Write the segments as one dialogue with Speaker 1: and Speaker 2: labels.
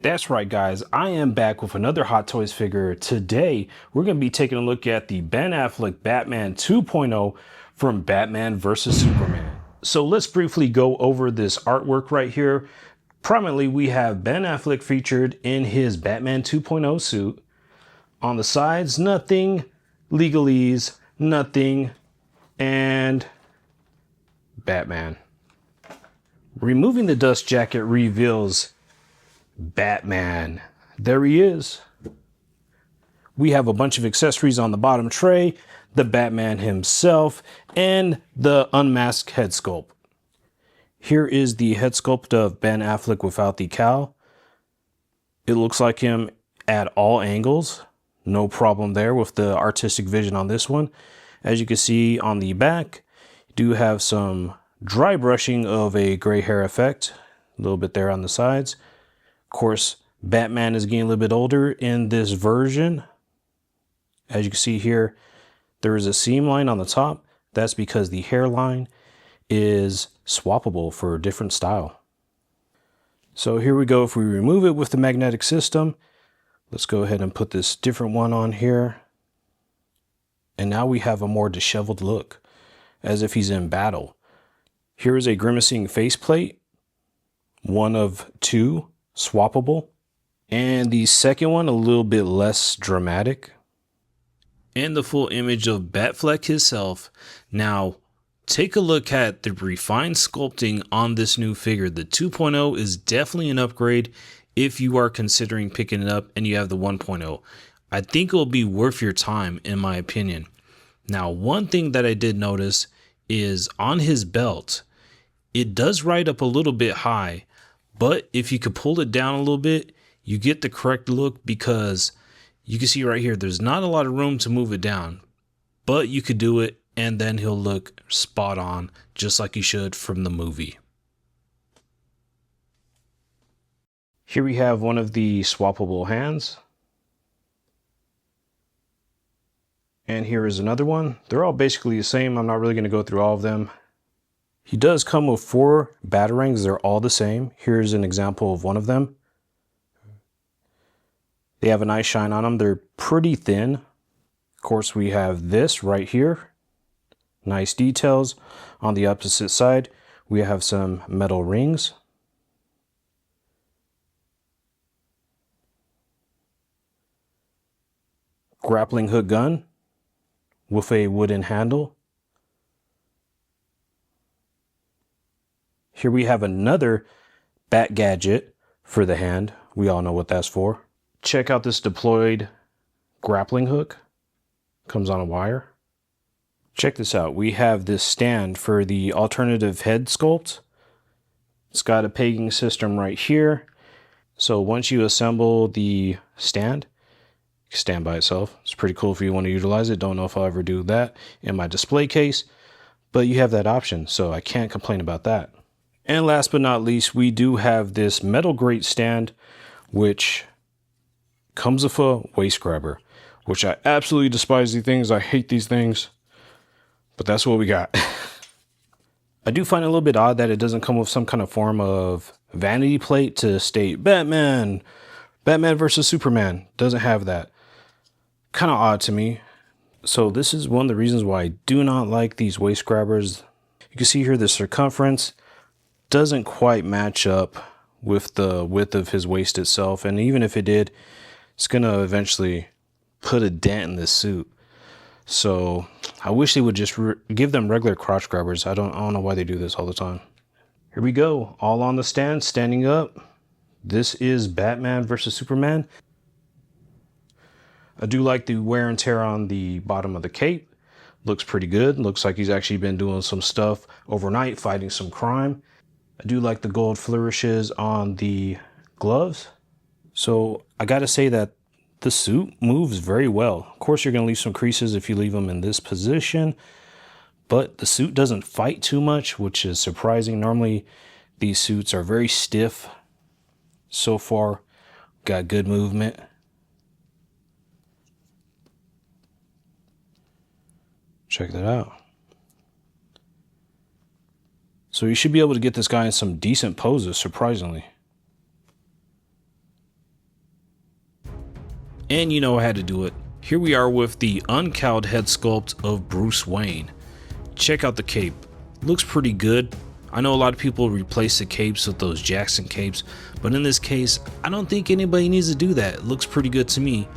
Speaker 1: That's right, guys. I am back with another Hot Toys figure. Today, we're going to be taking a look at the Ben Affleck Batman 2.0 from Batman vs. Superman. So let's briefly go over this artwork right here. Prominently, we have Ben Affleck featured in his Batman 2.0 suit. On the sides, nothing. Legalese, nothing. And Batman. Removing the dust jacket reveals Batman. There he is. We have a bunch of accessories on the bottom tray, the Batman himself, and the unmasked head sculpt. Here is the head sculpt of Ben Affleck without the cowl. It looks like him at all angles. No problem there with the artistic vision on this one. As you can see on the back, you do have some dry brushing of a gray hair effect. A little bit there on the sides. Of course, Batman is getting a little bit older in this version. As you can see here, there is a seam line on the top. That's because the hairline is swappable for a different style. So here we go. If we remove it with the magnetic system, let's go ahead and put this different one on here. And now we have a more disheveled look, as if he's in battle. Here is a grimacing faceplate, one of two. Swappable, and the second one a little bit less dramatic, and the full image of Batfleck himself. Now take a look at the refined sculpting on this new figure. The 2.0 is definitely an upgrade if you are considering picking it up and you have the 1.0. I think it will be worth your time, in my opinion. Now, one thing that I did notice is on his belt, it does ride up a little bit high. But if you could pull it down a little bit, you get the correct look, because you can see right here, there's not a lot of room to move it down, but you could do it and then he'll look spot on, just like he should from the movie. Here we have one of the swappable hands. And here is another one. They're all basically the same. I'm not really going to go through all of them. He does come with 4 batarangs. They're all the same. Here's an example of one of them. They have a nice shine on them. They're pretty thin. Of course, we have this right here. Nice details. On the opposite side, we have some metal rings. Grappling hook gun with a wooden handle. Here we have another bat gadget for the hand. We all know what that's for. Check out this deployed grappling hook. Comes on a wire. Check this out. We have this stand for the alternative head sculpt. It's got a pegging system right here. So once you assemble the stand, it can stand by itself. It's pretty cool if you want to utilize it. Don't know if I'll ever do that in my display case, but you have that option, so I can't complain about that. And last but not least, we do have this metal grate stand, which comes with a waist grabber, which I absolutely despise these things. I hate these things, but that's what we got. I do find it a little bit odd that it doesn't come with some kind of form of vanity plate to state Batman versus Superman. Doesn't have that. Kind of odd to me. So this is one of the reasons why I do not like these waist grabbers. You can see here the circumference doesn't quite match up with the width of his waist itself, and even if it did, it's gonna eventually put a dent in this suit. So I wish they would just give them regular crotch grabbers. I don't know why they do this all the time. Here we go, all on the stand, standing up. This is Batman versus Superman. I do like the wear and tear on the bottom of the cape. Looks pretty good. Looks like he's actually been doing some stuff overnight, fighting some crime. I do like the gold flourishes on the gloves. So I gotta say that the suit moves very well. Of course, you're gonna leave some creases if you leave them in this position, but the suit doesn't fight too much, which is surprising. Normally, these suits are very stiff. So far, got good movement. Check that out. So you should be able to get this guy in some decent poses, surprisingly. And you know I had to do it. Here we are with the uncowled head sculpt of Bruce Wayne. Check out the cape. Looks pretty good. I know a lot of people replace the capes with those Jackson capes, but in this case, I don't think anybody needs to do that. It looks pretty good to me.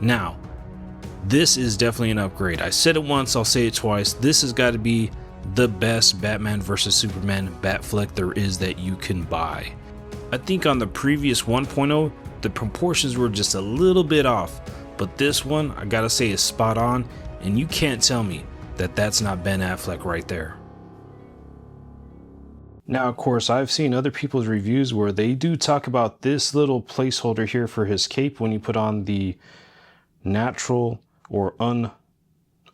Speaker 1: Now, this is definitely an upgrade. I said it once, I'll say it twice. This has got to be the best Batman vs Superman bat flick there is that you can buy. I think on the previous 1.0, the proportions were just a little bit off, but this one, I gotta say, is spot on, and you can't tell me that that's not Ben Affleck right there. Now, of course, I've seen other people's reviews where they do talk about this little placeholder here for his cape when you put on the natural or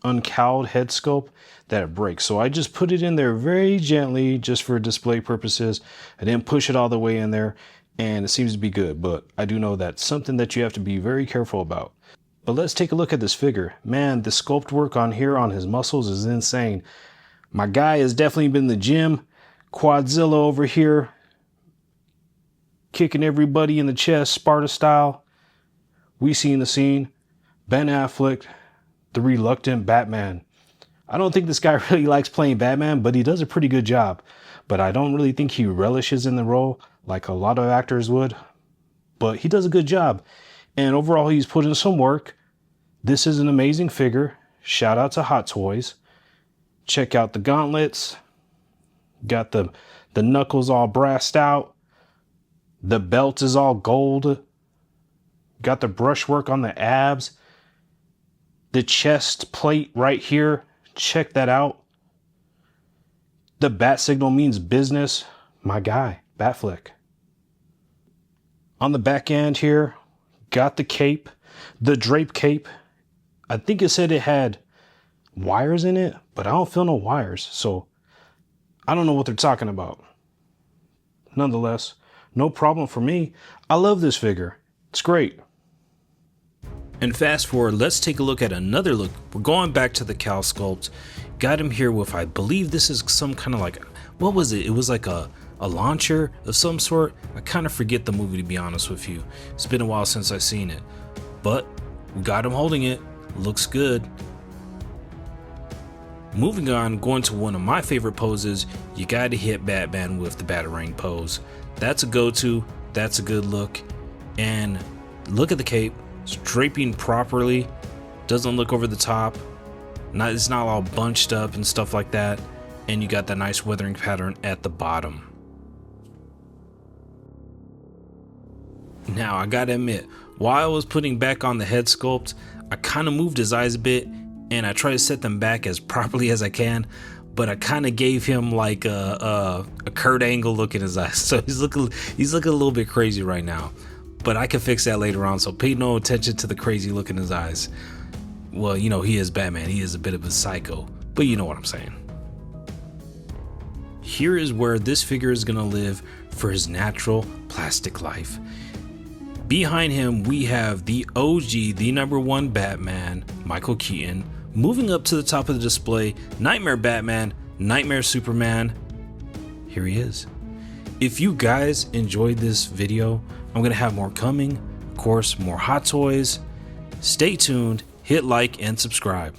Speaker 1: uncowled head sculpt, that it breaks. So I just put it in there very gently just for display purposes. I didn't push it all the way in there, and it seems to be good, but I do know that's something that you have to be very careful about. But let's take a look at this figure. Man, the sculpt work on here on his muscles is insane. My guy has definitely been in the gym. Quadzilla over here, kicking everybody in the chest, Sparta style. We seen the scene. Ben Affleck, the reluctant Batman. I don't think this guy really likes playing Batman, but he does a pretty good job. But I don't really think he relishes in the role like a lot of actors would. But he does a good job. And overall, he's put in some work. This is an amazing figure. Shout out to Hot Toys. Check out the gauntlets. Got the knuckles all brassed out. The belt is all gold. Got the brushwork on the abs. The chest plate right here. Check that out. The bat signal means business. My guy, Batflick. On the back end here, got the cape. The drape cape. I think it said it had wires in it, but I don't feel no wires. So I don't know what they're talking about. Nonetheless, no problem for me. I love this figure. It's great. And fast forward, let's take a look at another look. We're going back to the cowl sculpt. Got him here with, I believe this is some kind of like, what was it? It was like a launcher of some sort. I kind of forget the movie, to be honest with you. It's been a while since I've seen it. But we got him holding it. Looks good. Moving on, going to one of my favorite poses, you gotta hit Batman with the Batarang pose. That's a go-to, that's a good look. And look at the cape, it's draping properly, doesn't look over the top, it's not all bunched up and stuff like that. And you got that nice weathering pattern at the bottom. Now, I gotta admit, while I was putting back on the head sculpt, I kind of moved his eyes a bit, and I try to set them back as properly as I can, but I kind of gave him like a Kurt Angle look in his eyes. So he's looking a little bit crazy right now, but I can fix that later on. So pay no attention to the crazy look in his eyes. Well, you know, he is Batman. He is a bit of a psycho, but you know what I'm saying. Here is where this figure is gonna live for his natural plastic life. Behind him, we have the OG, the #1 Batman, Michael Keaton. Moving up to the top of the display, Nightmare Batman, Nightmare Superman. Here he is. If you guys enjoyed this video, I'm going to have more coming. Of course, more Hot Toys. Stay tuned, hit like and subscribe.